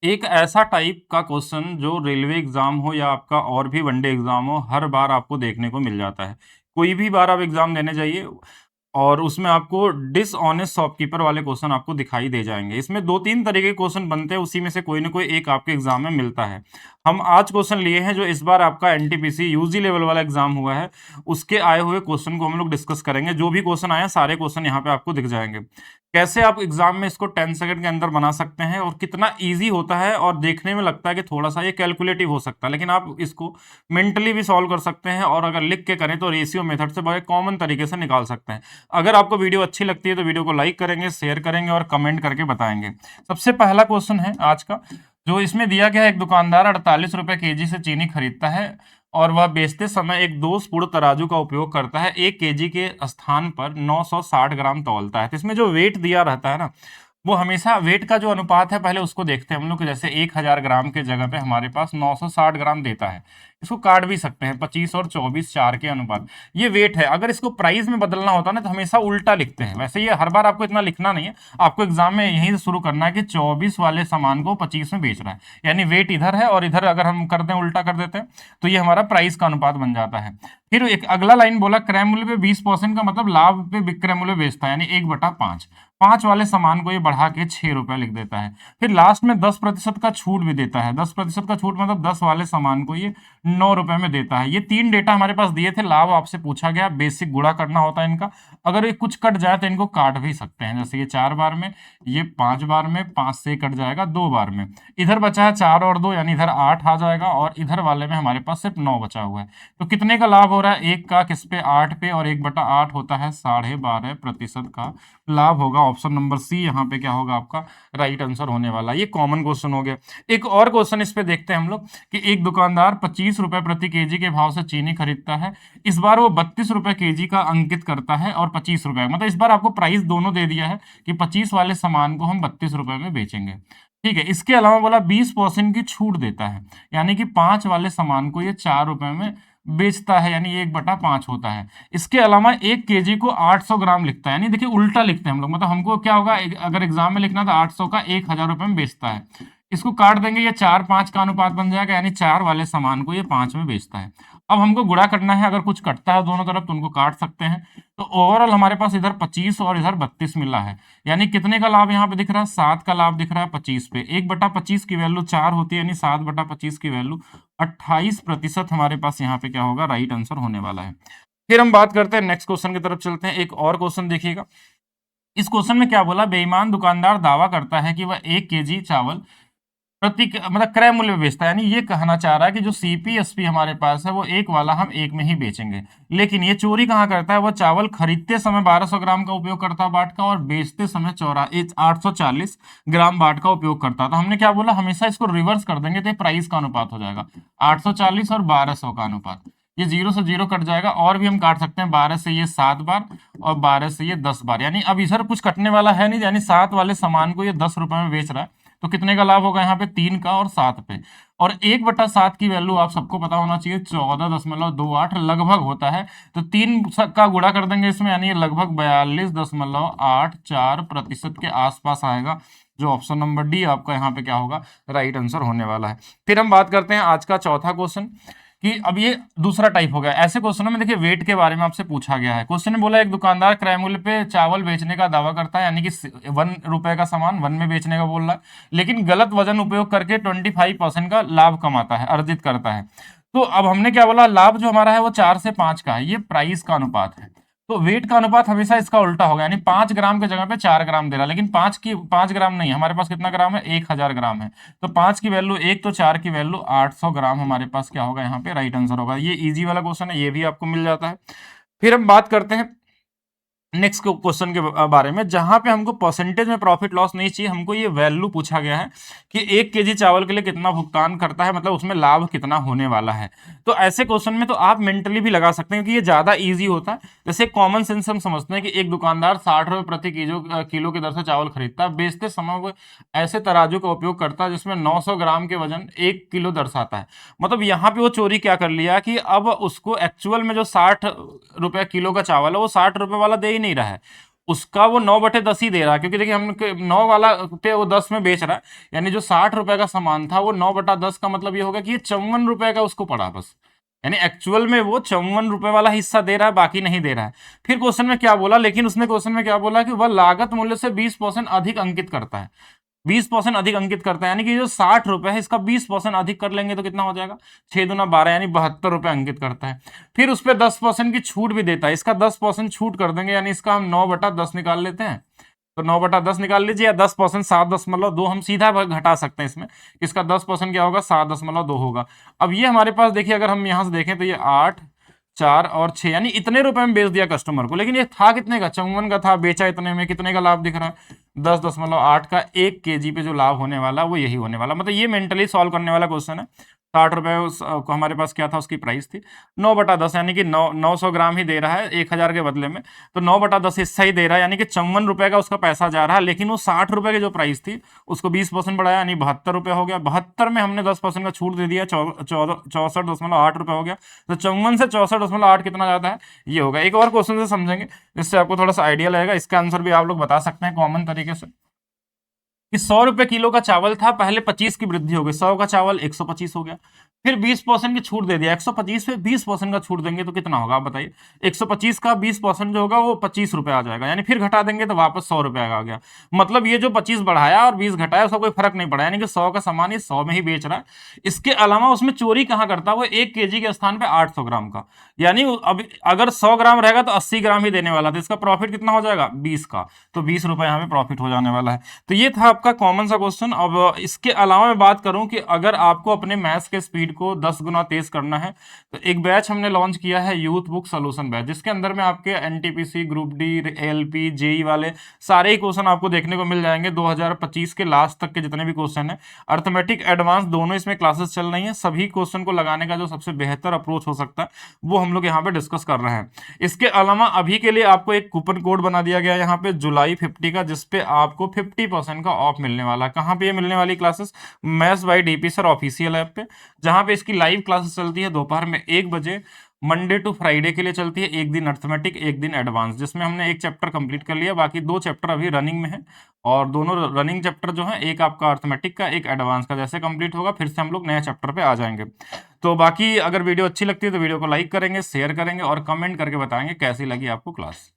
एक ऐसा टाइप का क्वेश्चन जो रेलवे एग्जाम हो या आपका और भी वनडे एग्जाम हो, हर बार आपको देखने को मिल जाता है। कोई भी बार आप एग्जाम देने जाइए और उसमें आपको डिसऑनेस्ट शॉपकीपर वाले क्वेश्चन आपको दिखाई दे जाएंगे। इसमें 2-3 तरह के क्वेश्चन बनते हैं, उसी में से कोई ना कोई एक आपके एग्जाम में मिलता है। हम आज क्वेश्चन लिए हैं जो इस बार आपका एनटीपीसी यूजी लेवल वाला एग्जाम हुआ है, उसके आए हुए क्वेश्चन को हम लोग डिस्कस करेंगे। जो भी क्वेश्चन आए हैं, सारे क्वेश्चन यहाँ पे आपको दिख जाएंगे। कैसे आप एग्जाम में इसको 10 सेकंड के अंदर बना सकते हैं और कितना ईजी होता है, और देखने में लगता है कि थोड़ा सा ये कैलकुलेटिव हो सकता है, लेकिन आप इसको मेंटली भी सॉल्व कर सकते हैं, और अगर लिख के करें तो रेशियो मेथड से बड़े कॉमन तरीके से निकाल सकते हैं। अगर आपको वीडियो अच्छी लगती है तो वीडियो को लाइक करेंगे, शेयर करेंगे और कमेंट करके बताएंगे। सबसे पहला क्वेश्चन है आज का, जो इसमें दिया गया है। एक दुकानदार 48 रुपए केजी से चीनी खरीदता है और वह बेचते समय एक दोष पूर्ण तराजू का उपयोग करता है। 1 केजी के स्थान पर 960 ग्राम तौलता है। तो इसमें जो वेट दिया रहता है ना, वो हमेशा वेट का जो अनुपात है पहले उसको देखते हैं हम लोग। जैसे 1000 ग्राम के जगह पे हमारे पास 960 ग्राम देता है। इसको काट भी सकते हैं, 25 और 24 4 के अनुपात। ये वेट है। अगर इसको प्राइस में बदलना होता ना तो हमेशा उल्टा लिखते हैं। वैसे ये हर बार आपको इतना लिखना नहीं है, आपको एग्जाम में यहीं से शुरू करना है कि 24 वाले सामान को 25 में बेच रहा है, यानी वेट इधर है और इधर अगर हम कर दें उल्टा कर देते हैं तो ये हमारा प्राइस का अनुपात बन जाता है। फिर एक अगला लाइन बोला, क्रय मूल्य पे 20% का मतलब लाभ पे विक्रय मूल्य बेचता है, यानी 1/5। 5 वाले सामान को ये बढ़ा के 6 रुपए लिख देता है। फिर लास्ट में 10% का छूट भी देता है। 10% का छूट मतलब 10 वाले सामान को ये 9 रुपए में देता है। ये 3 डेटा हमारे पास दिए थे। लाभ आपसे पूछा गया, बेसिक गुणा करना होता है इनका। अगर ये कुछ कट जाए तो इनको काट भी सकते हैं, जैसे ये 4 बार में, ये 5 बार में, 5 से कट जाएगा 2 बार में। इधर बचा है 4 और 2, यानी इधर 8 आ जाएगा, और इधर वाले में हमारे पास सिर्फ 9 बचा हुआ है। तो कितने का लाभ हो रहा है? एक का किस पे? 8 पे, और 1/8 होता है 12.5% का लाभ होगा। ऑप्शन नंबर सी यहाँ पे क्या होगा आपका राइट आंसर होने वाला है। ये कॉमन क्वेश्चन हो गया। एक और क्वेश्चन इस पे देखते हैं हम लोग कि एक दुकानदार 25 रुपए प्रति केजी के भाव से चीनी खरीदता है। इस बार वो 32 रुपए केजी का अंकित करता है और 25 रुपए, मतलब इस बार आपको प्राइस दोनों दे दिया है कि 25 वाले सामान को हम 32 रुपए में बेचेंगे। ठीक है। इसके अलावा बोला 20% की छूट देता है, यानी कि 5 वाले सामान को ये 4 रुपए में बेचता है, यानी 1/5 होता है। इसके अलावा 1 केजी को 800 ग्राम लिखता है, यानी देखिए उल्टा लिखते हैं हम लोग। मतलब हमको क्या होगा, अगर एग्जाम में लिखना था 800 का 1000 रुपए में बेचता है, इसको काट देंगे, ये 4-5 का अनुपात बन जाएगा, यानी 4 वाले सामान को ये 5 में बेचता है। अब हमको गुणा करना है। अगर कुछ कटता है दोनों तरफ तो उनको काट सकते हैं। तो ओवरऑल हमारे पास इधर 25 और इधर 32 मिला है, यानी कितने का लाभ यहाँ पे दिख रहा है? 7 का लाभ दिख रहा है 25 पे। 1/25 की वैल्यू 4 होती है, यानी 7/25 की वैल्यू 28% हमारे पास यहाँ पे क्या होगा राइट आंसर होने वाला है। फिर हम बात करते हैं नेक्स्ट क्वेश्चन की तरफ चलते हैं। एक और क्वेश्चन देखिएगा। इस क्वेश्चन में क्या बोला, बेईमान दुकानदार दावा करता है कि वह 1 केजी चावल मतलब क्रय मूल्य में बेचता है, यानी ये कहना चाह रहा है कि जो सीपीएसपी हमारे पास है वो एक वाला हम एक में ही बेचेंगे। लेकिन ये चोरी कहाँ करता है? वो चावल खरीदते समय 1200 ग्राम का उपयोग करता है बाट का, और बेचते समय 840 ग्राम बाट का उपयोग करता है। तो हमने क्या बोला, हमेशा इसको रिवर्स कर देंगे तो ये प्राइस का अनुपात हो जाएगा 840 और 1200 का अनुपात। ये 0 से 0 कट जाएगा, और भी हम काट सकते हैं। 12 से ये 7 बार और 12 से ये 10 बार, यानी अब इधर कुछ कटने वाला है नहीं, यानी 7 वाले सामान को ये 10 रुपए में बेच रहा है। तो कितने का लाभ होगा यहाँ पे? 3 का और 7 पे। और 1/7 की वैल्यू आप सबको पता होना चाहिए 14.28 लगभग होता है। तो 3 का गुणा कर देंगे इसमें, यानी ये लगभग 42.84% के आसपास आएगा, जो ऑप्शन नंबर डी आपका यहाँ पे क्या होगा राइट आंसर होने वाला है। फिर हम बात करते हैं आज का चौथा क्वेश्चन, कि अब ये दूसरा टाइप हो गया। ऐसे क्वेश्चनों में देखिए वेट के बारे में आपसे पूछा गया है। क्वेश्चन ने बोला एक दुकानदार क्रय मूल्य पे चावल बेचने का दावा करता है, यानी कि 1 रुपए का सामान 1 में बेचने का बोल रहा है, लेकिन गलत वजन उपयोग करके 25% का लाभ कमाता है, अर्जित करता है। तो अब हमने क्या बोला, लाभ जो हमारा है वो 4 से 5 का है, ये प्राइस का अनुपात है। तो वेट का अनुपात हमेशा इसका उल्टा होगा, यानी 5 ग्राम के जगह पे 4 ग्राम दे रहा है, लेकिन 5 ग्राम नहीं, हमारे पास कितना ग्राम है? 1000 ग्राम है। तो 5 की वैल्यू 1, तो 4 की वैल्यू 800 ग्राम हमारे पास क्या होगा यहाँ पे राइट आंसर होगा। ये इजी वाला क्वेश्चन है, ये भी आपको मिल जाता है। फिर हम बात करते हैं नेक्स्ट क्वेश्चन के बारे में, जहां पे हमको परसेंटेज में प्रॉफिट लॉस नहीं चाहिए, हमको ये वैल्यू पूछा गया है कि 1 केजी चावल के लिए कितना भुगतान करता है, मतलब उसमें लाभ कितना होने वाला है। तो ऐसे क्वेश्चन में तो आप मेंटली भी लगा सकते हैं, क्योंकि ये ज्यादा इजी होता है। जैसे कॉमन सेंस हम समझते हैं कि एक दुकानदार 60 रुपए प्रति किलो की दर से चावल खरीदता है। बेचते समय वो ऐसे तराजू का उपयोग करता है जिसमें 900 ग्राम के वजन 1 किलो दर्शाता है। मतलब यहाँ पे वो चोरी क्या कर लिया कि अब उसको एक्चुअल में जो 60 रुपए किलो का चावल है वो 60 रुपए वाला दे ही नहीं रहा है, उसका वो 9/10 ही दे रहा है, क्योंकि देखिए हम 9 वाला पे वो 10 में बेच रहा है, यानी जो 60 रुपए का सामान था वो 9/10 का मतलब ये होगा कि ये 54 रुपए का उसको पड़ा बस। यानी एक्चुअल में वो 54 रुपए वाला हिस्सा दे रहा है, बाकी नहीं दे रहा है। फिर क्वेश्चन में क्या बोला, लेकिन उसने क्वेश्चन में क्या बोला कि वह लागत मूल्य से 20% अधिक अंकित करता है। 20% अधिक अंकित करता है, यानी कि जो 60 रुपए है इसका 20% अधिक कर लेंगे तो कितना हो जाएगा, 6×2 = 12, यानी 72 रुपए अंकित करता है। फिर उस पर 10% की छूट भी देता है, इसका 10% छूट कर देंगे, यानी इसका हम 9/10 निकाल लेते हैं। तो 9/10 निकाल लीजिए, या 10% 7.2 हम सीधा घटा सकते हैं इसमें। इसका 10% क्या होगा, 7.2 होगा। अब ये हमारे पास देखिए, अगर हम यहाँ से देखें तो ये 8, 4 और 6, यानी इतने रुपए में बेच दिया कस्टमर को, लेकिन ये था कितने का, 54 का था, बेचा इतने में, कितने का लाभ दिख रहा है, 10.8 का। 1 kg पे जो लाभ होने वाला वो यही होने वाला। मतलब ये मेंटली सॉल्व करने वाला क्वेश्चन है। 60 रुपए को हमारे पास क्या था, उसकी प्राइस थी 9/10, यानी कि 900 ग्राम ही दे रहा है 1000 के बदले में। तो 9/10 हिस्सा ही दे रहा है, यानी कि 54 रुपए का उसका पैसा जा रहा है, लेकिन वो 60 रुपए की जो प्राइस थी उसको 20% बढ़ाया, यानी 72 रुपए हो गया। 72 में हमने 10% का छूट दे दिया, 64.8 रुपए हो गया। तो 54 से 64.8 कितना जाता है, ये होगा। एक और क्वेश्चन से समझेंगे, जिससे आपको थोड़ा सा आइडिया लगेगा। इसका आंसर भी आप लोग बता सकते हैं कॉमन तरीके से, कि 100 रुपए किलो का चावल था, पहले 25 की वृद्धि हो गई, 100 का चावल 125 हो गया। फिर 20% की छूट दे दिया, 125 पे 20% का छूट देंगे तो कितना होगा, आप बताइए। 125 का 20% जो होगा वो 25 रुपए आ जाएगा, यानी फिर घटा देंगे तो वापस 100 रुपए आ गया। मतलब ये जो 25 बढ़ाया और 20 घटाया, उसका कोई फर्क नहीं पड़ा, यानी कि 100 का सामान ये 100 में ही बेच रहा है। इसके अलावा उसमें चोरी कहाँ करता है, वो 1 kg के स्थान पे 800 ग्राम का, यानी अब अगर 100 ग्राम रहेगा तो 80 ग्राम ही देने वाला था, इसका प्रॉफिट कितना हो जाएगा, 20 का। तो 20 रुपए यहाँ पे प्रॉफिट हो जाने वाला है। तो ये था आपका कॉमन सा क्वेश्चन। अब इसके अलावा मैं बात करूं कि अगर आपको अपने मैथ्स के स्पीड को 10 गुना तेज करना है, तो एक बैच हमने लॉन्च किया है, यूथ बुक सोल्यूशन बैच, जिसके अंदर में आपके NTPC, group D, ALP, JE वाले सारे ही क्वेश्चन आपको देखने को मिल जाएंगे। 2025 के लास्ट तक के जितने भी क्वेश्चन है, अर्थमेटिक एडवांस दोनों इसमें क्लासेस चल रही हैं। सभी क्वेश्चन को लगाने का जो सबसे बेहतर अप्रोच हो सकता है वो हम लोग यहाँ पे डिस्कस कर रहे हैं। इसके अलावा अभी के लिए आपको एक कूपन कोड बना दिया गया है यहाँ पे, जुलाई 50 का, जिसपे आपको 50% का ऑफ मिलने वाला है। कहाँ पे ये मिलने वाली classes, maths by DP sir official app पे, जहाँ पे इसकी लाइव क्लासेस चलती है दोपहर में 1 बजे, मंडे टू फ्राइडे के लिए चलती है। एक दिन अर्थमेटिक, एक दिन एडवांस, जिसमें हमने एक चैप्टर कंप्लीट कर लिया, बाकी 2 चैप्टर अभी रनिंग में है। और दोनों रनिंग चैप्टर जो है, एक आपका अर्थमेटिक का, एक एडवांस का, जैसे कंप्लीट होगा फिर से हम लोग नए चैप्टर पे आ जाएंगे। तो बाकी अगर वीडियो अच्छी लगती है तो वीडियो को लाइक करेंगे, शेयर करेंगे और कमेंट करके बताएंगे कैसी लगी आपको क्लास।